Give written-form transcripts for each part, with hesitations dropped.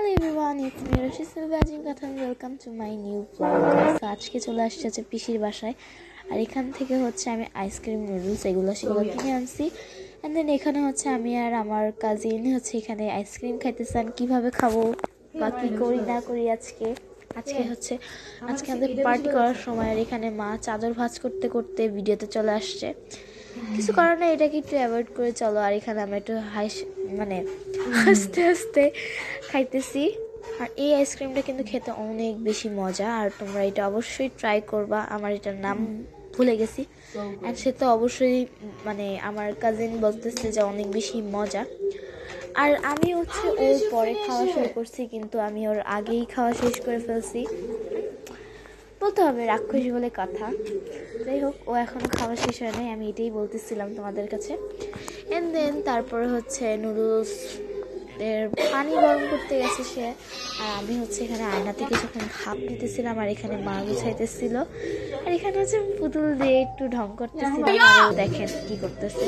everyone, it's me Roshi Silvajin Kathan. Welcome to my new vlog. So আজকে চলে আসছে হচ্ছে পিসির বাসায় আর এখান থেকে হচ্ছে আমি আইসক্রিম নুডলস সেগুলো কিনে আনছি এন্ড দেন এখানে হচ্ছে আমি আর আমার কাজিন হচ্ছে এখানে আইসক্রিম খাইতেছেন কিভাবে খাবো বা কি করি না করি আজকে হচ্ছে আমাদের পার্টি করার সময় আর এখানে মা চাদর ভাঁজ করতে করতে ভিডিওতে চলে আসছে কিছু করার না এটাকে একটু অ্যাভয়েড করে চলো আর এখানে আমরা একটু মানে আস্তে আস্তে খাইতেছি আর এই আইসক্রিমটা কিন্তু খেতে অনেক বেশি মজা আর তোমরা এটা অবশ্যই ট্রাই করবা আমার এটার নাম ভুলে গেছি আর সে তো অবশ্যই মানে আমার কাজিন বলতেছে যে অনেক বেশি মজা আর আমি হচ্ছে ওর পরে খাওয়া শুরু করছি কিন্তু আমি ওর আগেই খাওয়া শেষ করে ফেলছি বলতে হবে রাক্ষসী বলে কথা যাই হোক ও এখনও খাওয়া শেষ হয় নাই আমি এটাই বলতেছিলাম তোমাদের কাছে এন্ড দেন তারপরে হচ্ছে নুডলস এর পানি গরম করতে গেছে সে আর আমি হচ্ছে এখানে আয়না থেকে যখন ভাপ নিতেছিলাম আর এখানে মা গুছাইতেছিল আর এখানে হচ্ছে পুতুল দিয়ে একটু ঢং করতেছিলাম আর দেখেন কি করতেছে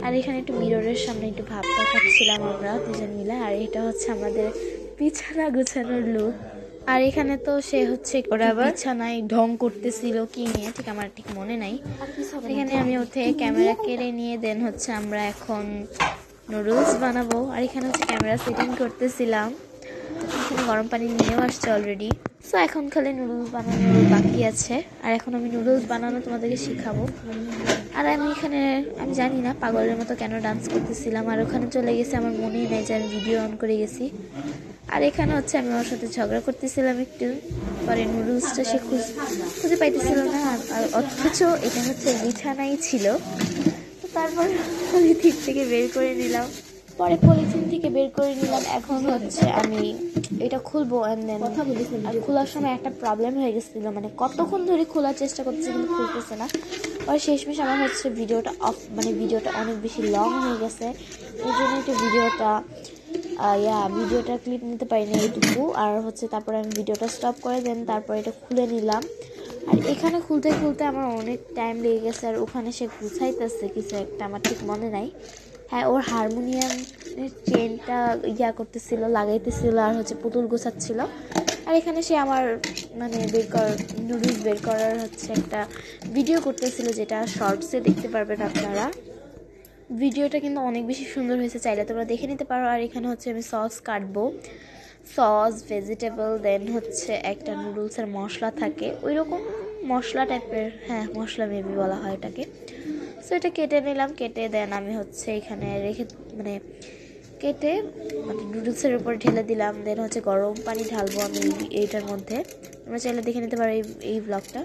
আর এখানে একটু মিররের সামনে একটু ভাব দেখাচ্ছিলাম আমরা দুজন মিলে আর এটা হচ্ছে আমাদের বিছানা গুছানোর লুক আর এখানে তো সে হচ্ছে বিছানায় ঢং করতেছিল কি নিয়ে ঠিক আমার ঠিক মনে নাই এখানে আমি ওর থেকে ক্যামেরা কেড়ে নিয়ে দেন হচ্ছে আমরা এখন নুডলস বানাবো আর এখানে হচ্ছে ক্যামেরা সেটিং করতেছিলাম এখানে গরম পানি নিয়েও আসছে অলরেডি সো এখন খালি নুডলস বানানো বাকি আছে আর এখন আমি নুডলস বানানো তোমাদেরকে শেখাবো আর আমি জানি না পাগলের মতো কেন ডান্স করতেছিলাম আর ওখানে চলে গেছে আমার মনেই নেই যে আমি ভিডিও অন করে গেছি আর এখানে হচ্ছে আমি ওর সাথে ঝগড়া করতেছিলাম একটু পরে নুডলসটা সে খুঁজে পাইতেছিল না আর অথচ এটা হচ্ছে বিছানাই ছিল তো তারপর পলিথিন থেকে বের করে নিলাম এখন হচ্ছে আমি এটা খুলবো আর খোলার সময় একটা প্রবলেম হয়ে গেছিল মানে কতক্ষণ ধরে খোলার চেষ্টা করতেছি কিন্তু খুলতেছে না আর শেষমেশ আমার হচ্ছে ভিডিওটা ভিডিওটা অনেক বেশি লং হয়ে গেছে এই জন্য একটু ভিডিওটা ক্লিপ নিতে পারিনি এইটুকু আর হচ্ছে তারপরে আমি ভিডিওটা স্টপ করে দেন তারপর এটা খুলে নিলাম আর এখানে খুলতে আমার অনেক টাইম লেগে গেছে আর ওখানে সে গুছাইতেছে কিছু একটা আমার ঠিক মনে নাই হ্যাঁ ওর হারমোনিয়ামের চেনটা করতেছিল লাগাইতেছিল আর হচ্ছে পুতুল গোছাচ্ছিল আর এখানে সে আমার মানে নুডলস বের করার হচ্ছে একটা ভিডিও করতেছিল যেটা শর্টসে দেখতে পারবেন আপনারা ভিডিওটা কিন্তু অনেক বেশি সুন্দর হয়েছে চাইলে তোমরা দেখে নিতে পারো আর এখানে হচ্ছে আমি সস কাটবো সস ভেজিটেবল দেন হচ্ছে একটা নুডলসের মশলা থাকে ওই রকম মশলা টাইপের মশলা মেবি বলা হয় এটাকে সো এটা কেটে নিলাম কেটে দেন আমি হচ্ছে এখানে রেখে কেটে নুডলসের উপরে ঢেলে দিলাম দেন হচ্ছে গরম পানি ঢালবো আমি এইটার মধ্যে তোমরা চাইলে দেখে নিতে পারো এই ব্লগটা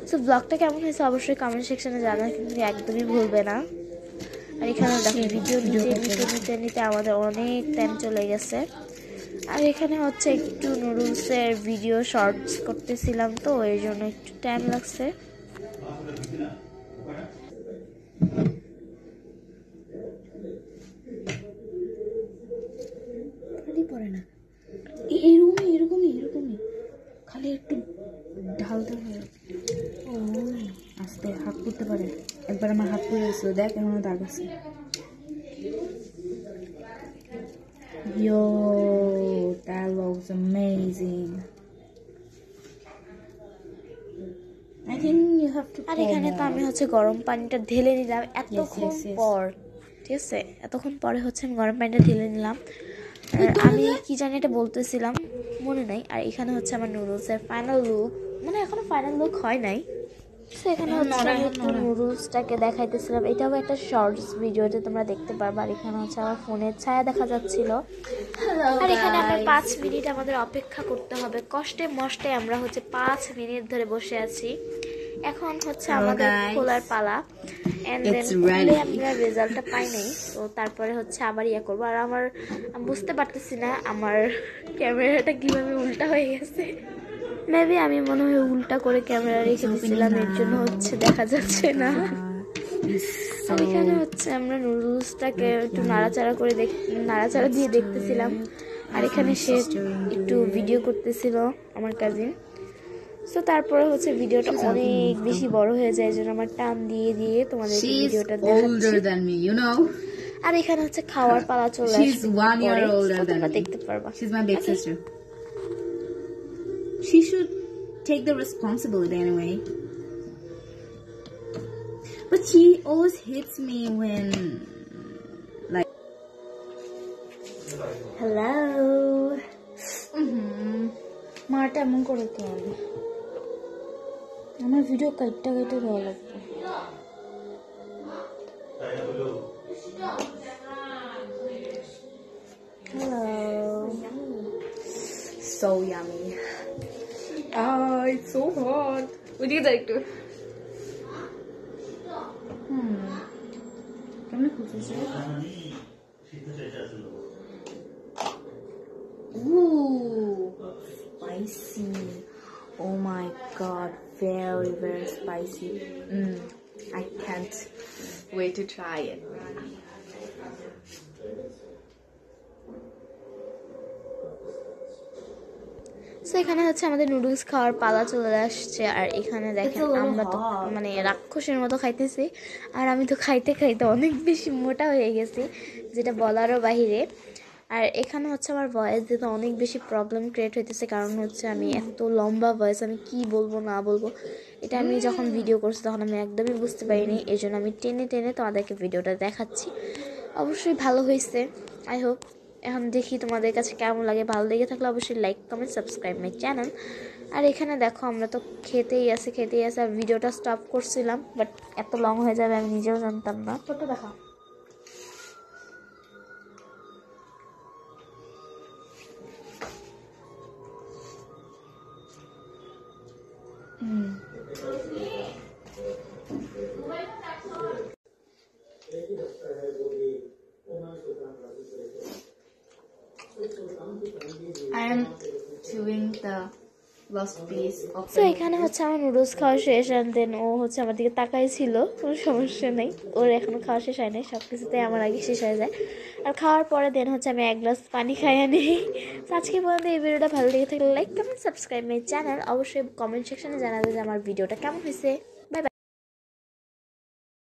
সো ব্লগটা কেমন হয়েছে অবশ্যই কমেন্ট সেকশনে জানার কিন্তু একদমই ভুলবে না আর এখানে দেখো ভিডিও নিতে আমাদের অনেক টাইম চলে গেছে আর এখানে হচ্ছে একটু নুডলসের ভিডিও শর্টস করতেছিলাম তো এই জন্য একটু টাইম লাগছে পড়ে না এরকমই খালি একটু ঢালতে হবে ও আস্তে হাত করতে পারে একবার আমার হাত পড়ে গেছিল দেখ এমন দাগ আছে Yo, that looks amazing. I think you have to. আর এখানে তো আমি হচ্ছে গরম পানিটা ঢেলে নিলাম এতক্ষণ পর ঠিক আছে এতক্ষণ পরে হচ্ছে আমি গরম পানিটা ঢেলে নিলাম আর আমি কি জানি এটা বলতেছিলাম মনে নাই আর এখানে হচ্ছে আমার নুডলসের ফাইনাল লুক মানে এখনো ফাইনাল লুক হয় নাই তো এখানে হচ্ছে আমি একটু নুডলসটাকে দেখাইতেছিলাম এটাও একটা শর্টস ভিডিওতে তোমরা দেখতে পারবে আর এখানে হচ্ছে আমার ফোনের ছায়া দেখা যাচ্ছিল আর এখানে আমরা 5 মিনিট আমাদের অপেক্ষা করতে হবে কষ্টে মষ্টে আমরা হচ্ছে 5 মিনিট ধরে বসে আছি এখন হচ্ছে আমাদের খোলার পালা এন্ড দেন আমরা রেজাল্টটা পাই নাই তো তারপরে হচ্ছে আবার করবো আর আমি বুঝতে পারতেছি না আমার ক্যামেরাটা কিভাবে উল্টা হয়ে গেছে মেবি আমি মনে হয় উল্টা করে ক্যামেরা রেখে দিয়েছিলাম এর জন্য হচ্ছে দেখা যাচ্ছে না আর এখানে হচ্ছে আমরা নুডলসটাকে একটু নাড়াচাড়া দিয়ে দেখতেছিলাম আর এখানে সে একটু ভিডিও করতেছিল আমার কাজিন সো তারপরে হচ্ছে ভিডিওটা অনেক বেশি বড় হয়ে যায় যেন আমার টান দিয়ে তোমাদের ভিডিওটা দেখাচ্ছি আর এখানে হচ্ছে খাওয়ার পালা চলে আসবে। She's 1 year older than me. দেখতে পারবা। She's my big sister. She should take the responsibility anyway. But she always hits me when like hello মাটা এমন করে কেন আমার ভিডিও কাটটা কেটে দেওয়া লাগবে hello so yummy. It's so hot. Would you like to? Can I cook this? Ooh, spicy. Oh my god, very, very spicy. I can't wait to try it. So এখানে হচ্ছে আমাদের নুডলস খাওয়ার পালা চলে আসছে আর এখানে দেখেন আমরা তো মানে রাক্ষসের মতো খাইতেছি আর আমি তো খাইতে খাইতে অনেক বেশি মোটা হয়ে গেছি যেটা বলারও বাহিরে আর এখানে হচ্ছে আমার ভয়েস দিতে অনেক বেশি প্রবলেম ক্রিয়েট হইতেছে কারণ হচ্ছে আমি এত লম্বা ভয়েস আমি কি বলবো না বলবো এটা আমি যখন ভিডিও করছি তখন আমি একদমই বুঝতে পারিনি এই জন্য আমি টেনে টেনে তোমাদেরকে ভিডিওটা দেখাচ্ছি অবশ্যই ভালো হয়েছে আই হোপ এখন দেখি তোমাদের কাছে কেমন লাগে ভালো লেগে থাকলে অবশ্যই like comment subscribe my channel আর এখানে দেখো আমরা তো খেতেই আছে আর ভিডিওটা স্টপ করছিলাম বাট এত লং হয়ে যাবে আমি নিজেও জানতাম না কত দেখা I am chewing the last piece of তো এখানে হচ্ছে আমার নুডলস খাওয়া শেষ and then ও হচ্ছে আমার দিকে তাকাই ছিল কোনো সমস্যা নেই ওর এখনো খাওয়া শেষ হয় নাই সব কিছুতে আমার আগে শেষ হয়ে যায় আর খাওয়ার পরে দেন হচ্ছে আমি এক গ্লাস পানি খাইয়ে নিই আজকে পর্যন্ত এই ভিডিওটা ভালো লেগে থাকলে like comment subscribe my channel অবশ্যই কমেন্ট সেকশনে জানাবে যে আমার ভিডিওটা কেমন হয়েছে